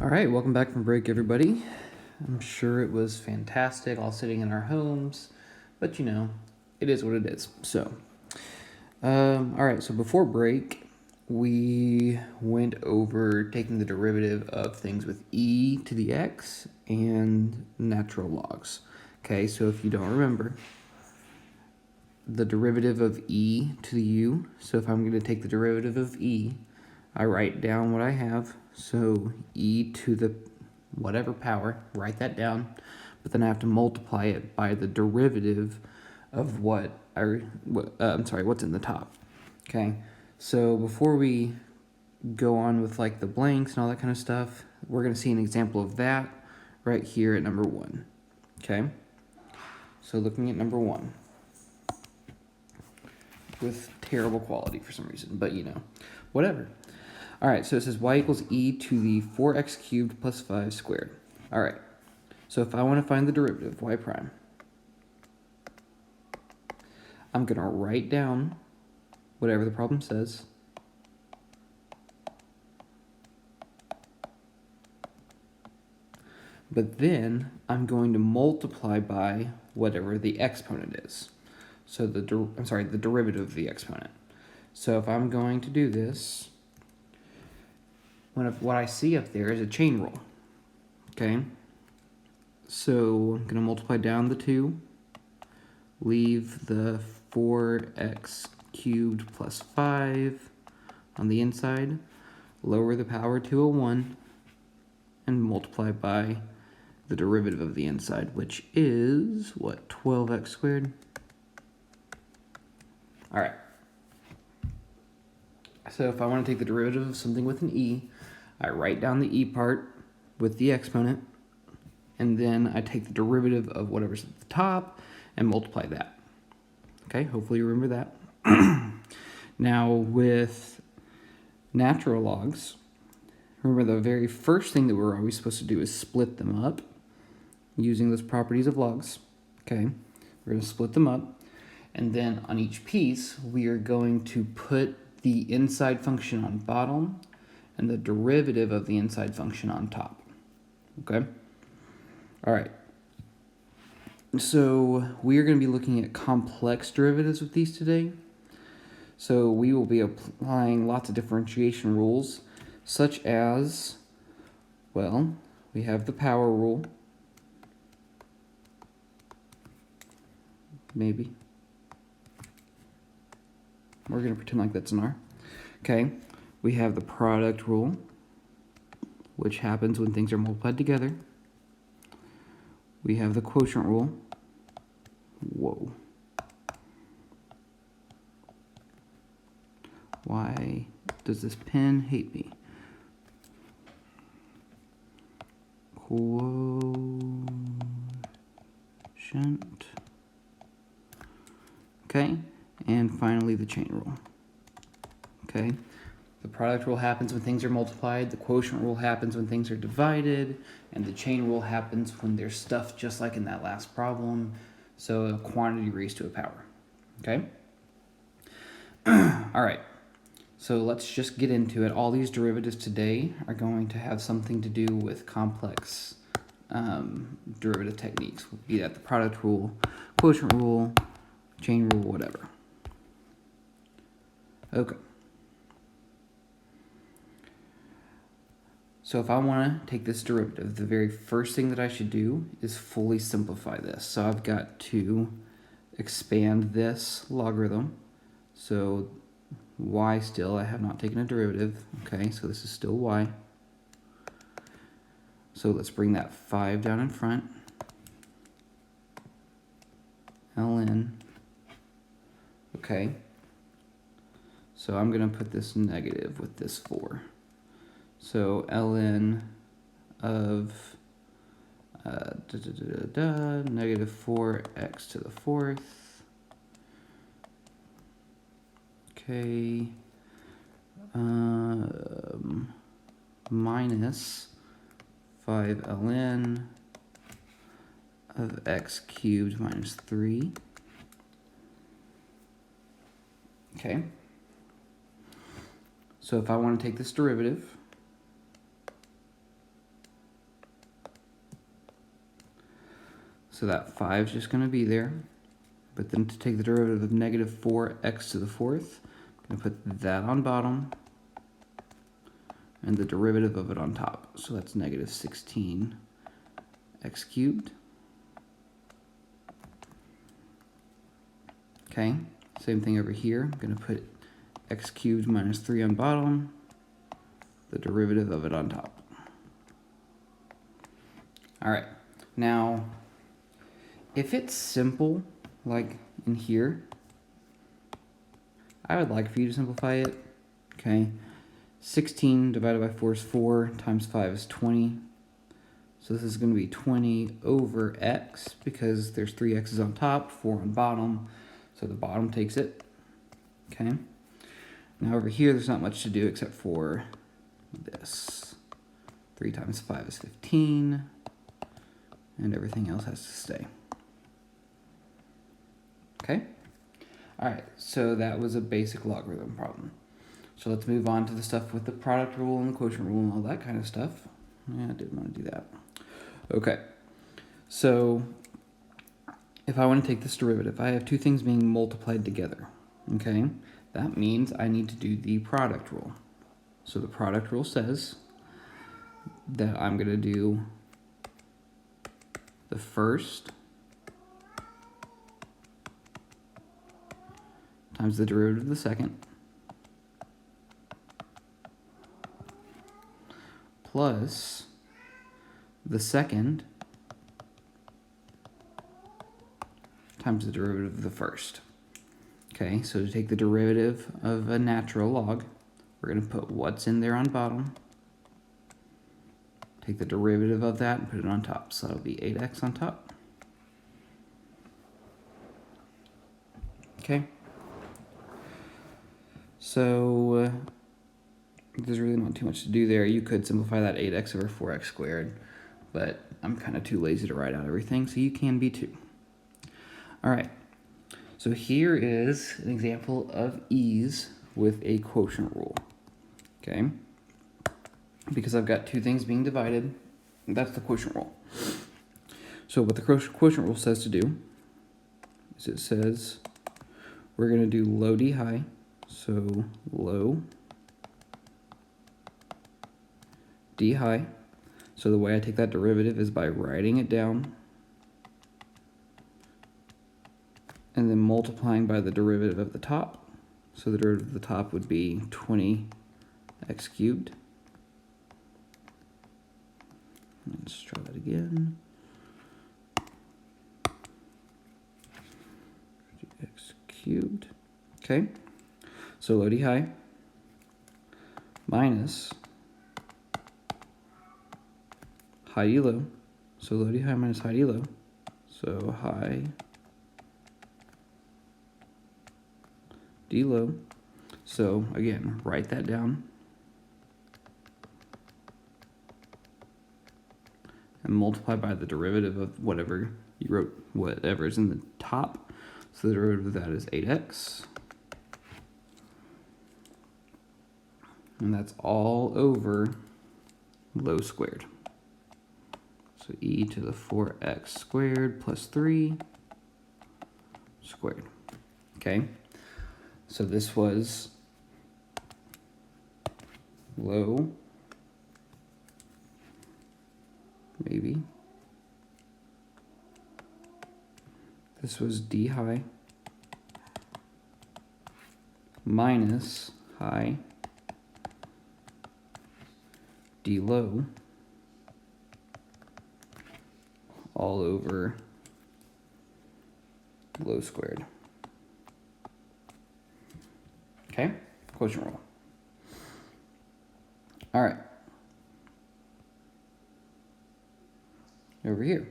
All right, welcome back from break, everybody. I'm sure it was fantastic, all sitting in our homes, but it is what it is. So, all right, so before break, we went over taking the derivative of things with e to the x and natural logs. Okay, so if you don't remember, the derivative of e to the u, so if I'm going to take the derivative of e, I write down what I have, so e to the whatever power, write that down, but then I have to multiply it by the derivative of what's in the top. Okay, so before we go on with like the blanks and all that kind of stuff, we're going to see an example of that right here at number 1. Okay, so looking at number 1 with terrible quality for some reason, but whatever. All right, so it says y equals e to the 4x cubed plus 5 squared. All right, so if I want to find the derivative of y prime, I'm going to write down whatever the problem says, but then I'm going to multiply by whatever the exponent is. So the derivative of the exponent. So if I'm going to do this, what I see up there is a chain rule. Okay, so I'm going to multiply down the 2, leave the 4x cubed plus 5 on the inside, lower the power to a 1, and multiply by the derivative of the inside, which is, 12x squared? All right. So if I want to take the derivative of something with an e, I write down the e part with the exponent, and then I take the derivative of whatever's at the top and multiply that. Okay, hopefully you remember that. Now with natural logs, remember the very first thing that we're always supposed to do is split them up using those properties of logs. Okay, we're going to split them up, and then on each piece we are going to put the inside function on bottom and the derivative of the inside function on top. Okay? All right. So we are going to be looking at complex derivatives with these today. So we will be applying lots of differentiation rules, such as, well, we have the power rule. Maybe. We're going to pretend like that's an R. Okay. We have the product rule, which happens when things are multiplied together. We have the quotient rule. Whoa. Why does this pen hate me? Quotient. Okay. And finally, the chain rule. Okay. The product rule happens when things are multiplied, the quotient rule happens when things are divided, and the chain rule happens when there's stuff just like in that last problem, so a quantity raised to a power. Okay? All right, so let's just get into it. All these derivatives today are going to have something to do with complex derivative techniques, be that the product rule, quotient rule, chain rule, whatever. Okay. So if I want to take this derivative, the very first thing that I should do is fully simplify this. So I've got to expand this logarithm. So y still, I have not taken a derivative. Okay, so this is still y. So let's bring that 5 down in front. ln. Okay. So I'm going to put this negative with this 4. So ln of negative 4x to the 4th. Okay. Minus 5 ln of x cubed minus 3. Okay. So if I want to take this derivative, So that 5 is just going to be there. But then to take the derivative of negative 4x to the fourth, I'm going to put that on bottom and the derivative of it on top. So that's negative 16x cubed. Okay, same thing over here. I'm going to put x cubed minus 3 on bottom, the derivative of it on top. All right, now if it's simple, like in here, I would like for you to simplify it. Okay, 16 divided by 4 is 4, times 5 is 20. So this is going to be 20 over x, because there's 3 x's on top, 4 on bottom, so the bottom takes it. Okay, now over here there's not much to do except for this. 3 times 5 is 15, and everything else has to stay. Okay? Alright, so that was a basic logarithm problem. So let's move on to the stuff with the product rule and the quotient rule and all that kind of stuff. Yeah, I didn't want to do that. Okay, so if I want to take this derivative, I have two things being multiplied together. Okay, that means I need to do the product rule. So the product rule says that I'm going to do the first times the derivative of the second plus the second times the derivative of the first. Okay, so to take the derivative of a natural log, we're going to put what's in there on bottom, take the derivative of that and put it on top. So that'll be 8x on top. Okay. So there's really not too much to do there. You could simplify that 8x over 4x squared, but I'm kind of too lazy to write out everything, so you can be too. All right, so here is an example of ease with a quotient rule, okay? Because I've got two things being divided, that's the quotient rule. So what the quotient rule says to do is it says we're going to do low d high, so low d high. So the way I take that derivative is by writing it down and then multiplying by the derivative of the top. So the derivative of the top would be 20x cubed. Let's try that again. X cubed. Okay. So low d high minus high d low. So low d high minus high d low. So high d low. So again, write that down. And multiply by the derivative of whatever you wrote, whatever is in the top. So the derivative of that is 8x. And that's all over low squared. So e to the 4x squared plus 3 squared. Okay, so this was low, maybe. This was d high minus high d low all over low squared. Okay, quotient rule. All right. Over here.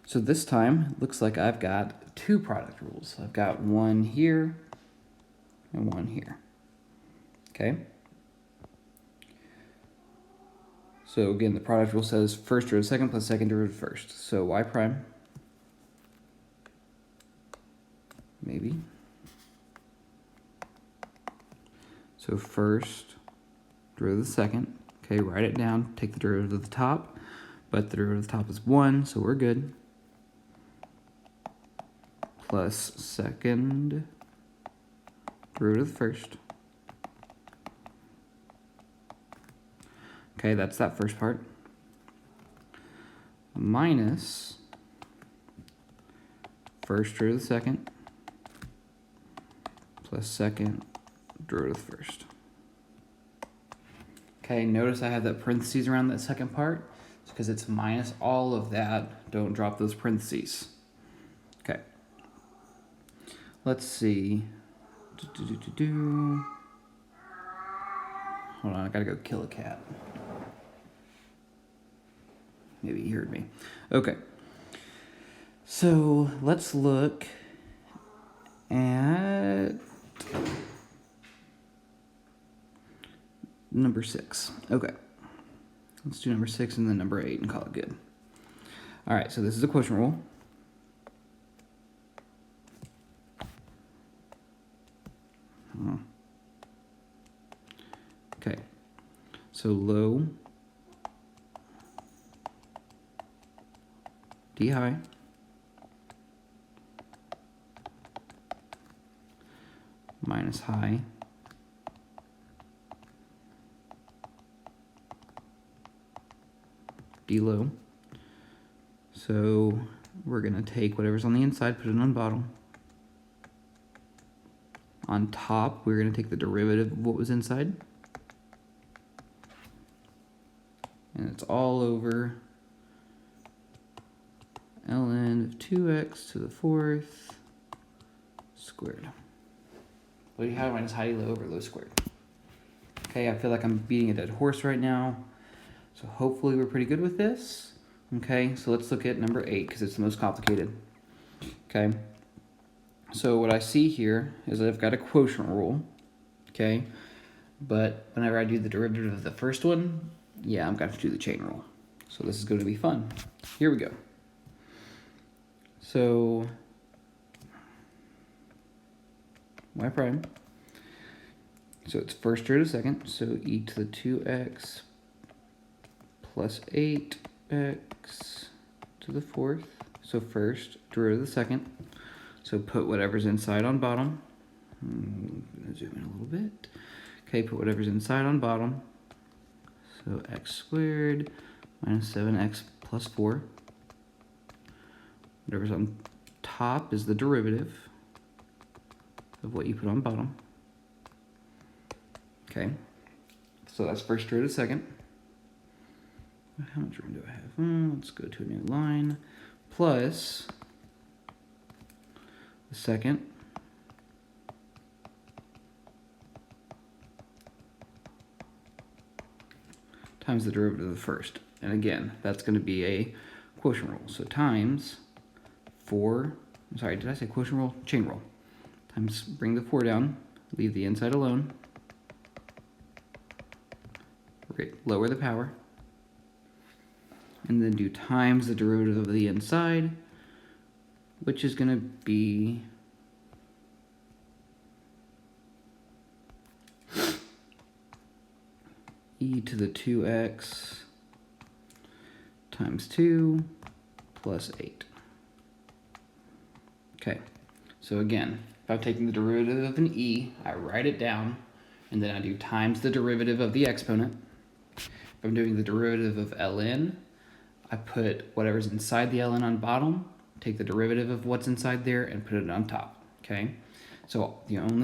So this time, looks like I've got two product rules. I've got one here and one here. Okay? So again, the product rule says first derivative second plus second derivative first. So y prime, maybe. So first derivative of the second. Okay, write it down, take the derivative of the top but the derivative of the top is 1, so we're good. Plus second derivative of the first. Okay, that's that first part. Minus first derivative of the second plus second derivative of the first. Okay, notice I have that parentheses around that second part. It's because it's minus all of that. Don't drop those parentheses. Okay. Let's see. Hold on, I gotta go kill a cat. Maybe he heard me. Okay. So let's look at number 6. Okay. Let's do number 6 and then number 8 and call it good. All right, so this is a quotient rule. Okay. So low D high minus high D low. So we're going to take whatever's on the inside, put it on bottom. On top, we're going to take the derivative of what was inside. And it's all over ln of 2x to the 4th squared. What do you have minus high D low over low squared? Okay, I feel like I'm beating a dead horse right now. So hopefully we're pretty good with this. Okay, so let's look at number 8 because it's the most complicated. Okay, so what I see here is I've got a quotient rule. Okay, but whenever I do the derivative of the first one, yeah, I'm going to do the chain rule. So this is going to be fun. Here we go. So y prime. So it's first derivative second. So e to the 2x plus 8x to the 4th. So first derivative of the second. So put whatever's inside on bottom. I'm gonna zoom in a little bit. Okay, put whatever's inside on bottom. So x squared minus 7x plus 4. Whatever's on top is the derivative of what you put on bottom. Okay, so that's first derivative second. How much room do I have? Let's go to a new line. Plus the second times the derivative of the first. And again, that's going to be a quotient rule. So times 4, I'm sorry, did I say quotient rule? Chain rule. Times, bring the 4 down, leave the inside alone. Great, lower the power. And then do times the derivative of the inside, which is going to be e to the 2x times 2 plus 8. Okay, so again, if I'm taking the derivative of an e, I write it down, and then I do times the derivative of the exponent. If I'm doing the derivative of ln, I put whatever's inside the ln on bottom, take the derivative of what's inside there, and put it on top, okay? So the only